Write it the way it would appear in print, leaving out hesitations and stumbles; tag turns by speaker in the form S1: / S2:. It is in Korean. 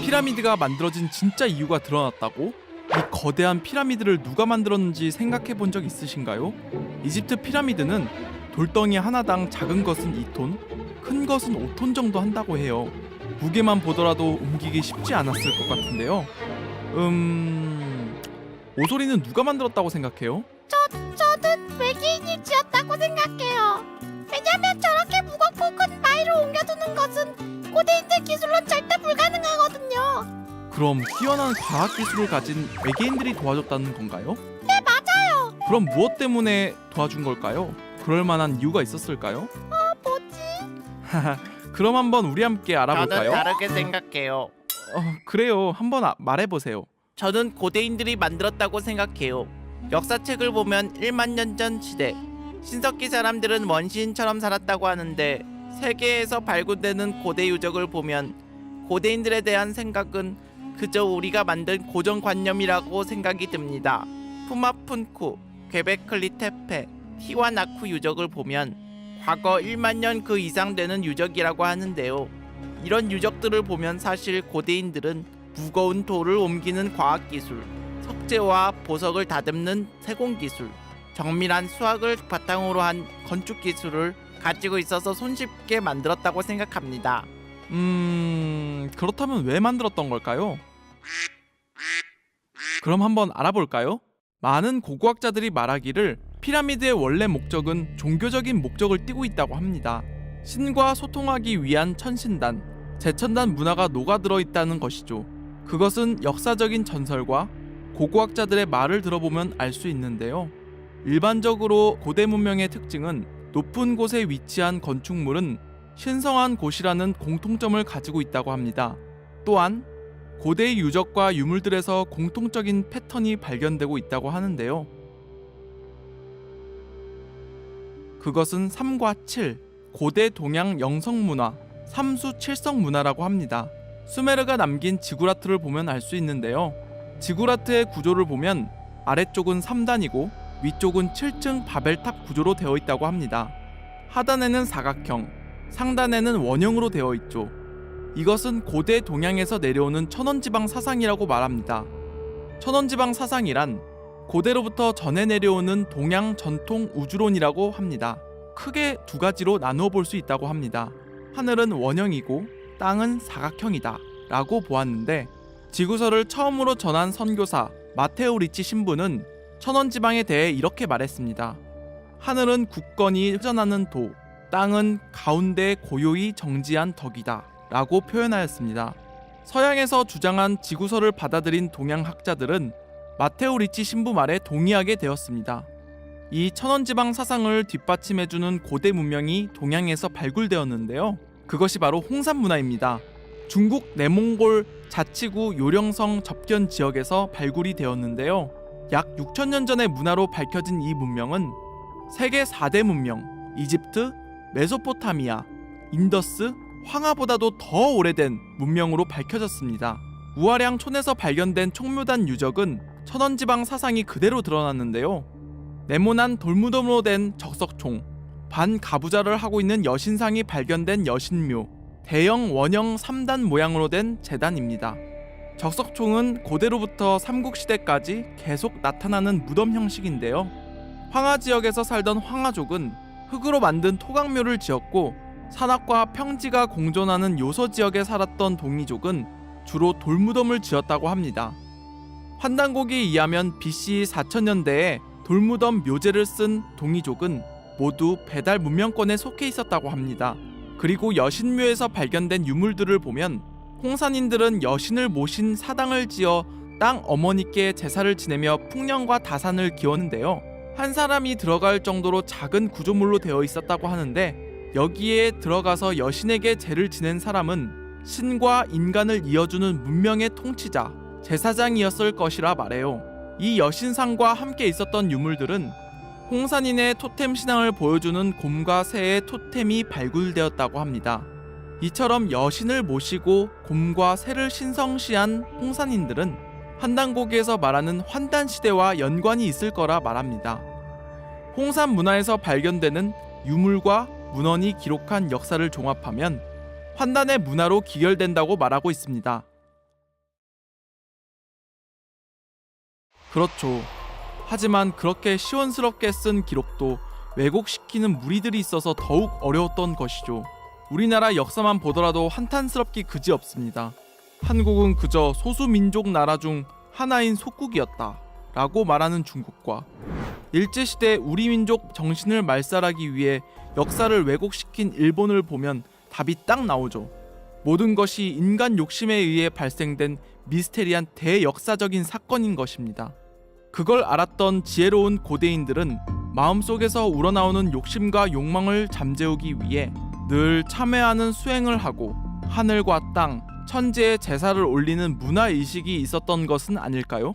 S1: 피라미드가 만들어진 진짜 이유가 드러났다고? 이 거대한 피라미드를 누가 만들었는지 생각해 본 적 있으신가요? 이집트 피라미드는 돌덩이 하나당 작은 것은 2톤, 큰 것은 5톤 정도 한다고 해요. 무게만 보더라도 옮기기 쉽지 않았을 것 같은데요. 오소리는 누가 만들었다고 생각해요?
S2: 저는 외계인이 지었다고 생각해요. 왜냐면 저렇게 무겁고 큰 바위를 옮겨두는 것은 고대인들 기술로는 절대 불가능하거든요.
S1: 그럼 뛰어난 과학 기술을 가진 외계인들이 도와줬다는 건가요?
S2: 네, 맞아요.
S1: 그럼 무엇 때문에 도와준 걸까요? 그럴 만한 이유가 있었을까요?
S2: 뭐지?
S1: 그럼 한번 우리 함께
S3: 저는
S1: 알아볼까요?
S3: 다르게 생각해요.
S1: 그래요. 한번 말해보세요.
S3: 저는 고대인들이 만들었다고 생각해요. 역사책을 보면 1만 년 전 시대 신석기 사람들은 원시인처럼 살았다고 하는데 세계에서 발굴되는 고대 유적을 보면 고대인들에 대한 생각은 그저 우리가 만든 고정관념이라고 생각이 듭니다. 푸마푼쿠, 괴베클리 테페, 티와나쿠 유적을 보면 과거 1만 년 그 이상 되는 유적이라고 하는데요. 이런 유적들을 보면 사실 고대인들은 무거운 돌을 옮기는 과학기술, 석재와 보석을 다듬는 세공기술, 정밀한 수학을 바탕으로 한 건축기술을 가지고 있어서 손쉽게 만들었다고 생각합니다.
S1: 그렇다면 왜 만들었던 걸까요? 그럼 한번 알아볼까요? 많은 고고학자들이 말하기를 피라미드의 원래 목적은 종교적인 목적을 띠고 있다고 합니다. 신과 소통하기 위한 천신단, 제천단 문화가 녹아들어 있다는 것이죠. 그것은 역사적인 전설과 고고학자들의 말을 들어보면 알 수 있는데요. 일반적으로 고대 문명의 특징은 높은 곳에 위치한 건축물은 신성한 곳이라는 공통점을 가지고 있다고 합니다. 또한 고대의 유적과 유물들에서 공통적인 패턴이 발견되고 있다고 하는데요. 그것은 3과 7, 고대 동양 영성문화, 삼수 칠성 문화라고 합니다. 수메르가 남긴 지구라트를 보면 알 수 있는데요. 지구라트의 구조를 보면 아래쪽은 3단이고 위쪽은 7층 바벨탑 구조로 되어 있다고 합니다. 하단에는 사각형, 상단에는 원형으로 되어 있죠. 이것은 고대 동양에서 내려오는 천원지방 사상이라고 말합니다. 천원지방 사상이란 고대로부터 전해 내려오는 동양 전통 우주론이라고 합니다. 크게 두 가지로 나누어 볼 수 있다고 합니다. 하늘은 원형이고 땅은 사각형이다 라고 보았는데, 지구서를 처음으로 전한 선교사 마테오 리치 신부는 천원지방에 대해 이렇게 말했습니다. 하늘은 굳건히 회전하는 도, 땅은 가운데 고요히 정지한 덕이다 라고 표현하였습니다. 서양에서 주장한 지구서를 받아들인 동양 학자들은 마테오 리치 신부 말에 동의하게 되었습니다. 이 천원지방 사상을 뒷받침해주는 고대 문명이 동양에서 발굴되었는데요. 그것이 바로 홍산 문화입니다. 중국 내몽골 자치구 요령성 접견 지역에서 발굴이 되었는데요. 약 6천년 전의 문화로 밝혀진 이 문명은 세계 4대 문명, 이집트, 메소포타미아, 인더스, 황하보다도 더 오래된 문명으로 밝혀졌습니다. 우아량 촌에서 발견된 총묘단 유적은 천원지방 사상이 그대로 드러났는데요. 네모난 돌무덤으로 된 적석총, 반가부좌를 하고 있는 여신상이 발견된 여신묘, 대형 원형 3단 모양으로 된 제단입니다. 적석총은 고대로부터 삼국시대까지 계속 나타나는 무덤 형식인데요. 황하 지역에서 살던 황하족은 흙으로 만든 토각묘를 지었고, 산악과 평지가 공존하는 요서 지역에 살았던 동이족은 주로 돌무덤을 지었다고 합니다. 환단고기에 의하면 BC 4000년대에 돌무덤 묘제를 쓴 동이족은 모두 배달 문명권에 속해 있었다고 합니다. 그리고 여신묘에서 발견된 유물들을 보면 홍산인들은 여신을 모신 사당을 지어 땅 어머니께 제사를 지내며 풍년과 다산을 기웠는데요. 한 사람이 들어갈 정도로 작은 구조물로 되어 있었다고 하는데, 여기에 들어가서 여신에게 제를 지낸 사람은 신과 인간을 이어주는 문명의 통치자, 제사장이었을 것이라 말해요. 이 여신상과 함께 있었던 유물들은 홍산인의 토템 신앙을 보여주는 곰과 새의 토템이 발굴되었다고 합니다. 이처럼 여신을 모시고 곰과 새를 신성시한 홍산인들은 환단고기에서 말하는 환단시대와 연관이 있을 거라 말합니다. 홍산 문화에서 발견되는 유물과 문헌이 기록한 역사를 종합하면 환단의 문화로 기결된다고 말하고 있습니다. 그렇죠. 하지만 그렇게 시원스럽게 쓴 기록도 왜곡시키는 무리들이 있어서 더욱 어려웠던 것이죠. 우리나라 역사만 보더라도 한탄스럽기 그지없습니다. 한국은 그저 소수민족 나라 중 하나인 속국이었다 라고 말하는 중국과 일제시대 우리 민족 정신을 말살하기 위해 역사를 왜곡시킨 일본을 보면 답이 딱 나오죠. 모든 것이 인간 욕심에 의해 발생된 미스테리한 대역사적인 사건인 것입니다. 그걸 알았던 지혜로운 고대인들은 마음속에서 우러나오는 욕심과 욕망을 잠재우기 위해 늘 참회하는 수행을 하고 하늘과 땅, 천지에 제사를 올리는 문화의식이 있었던 것은 아닐까요?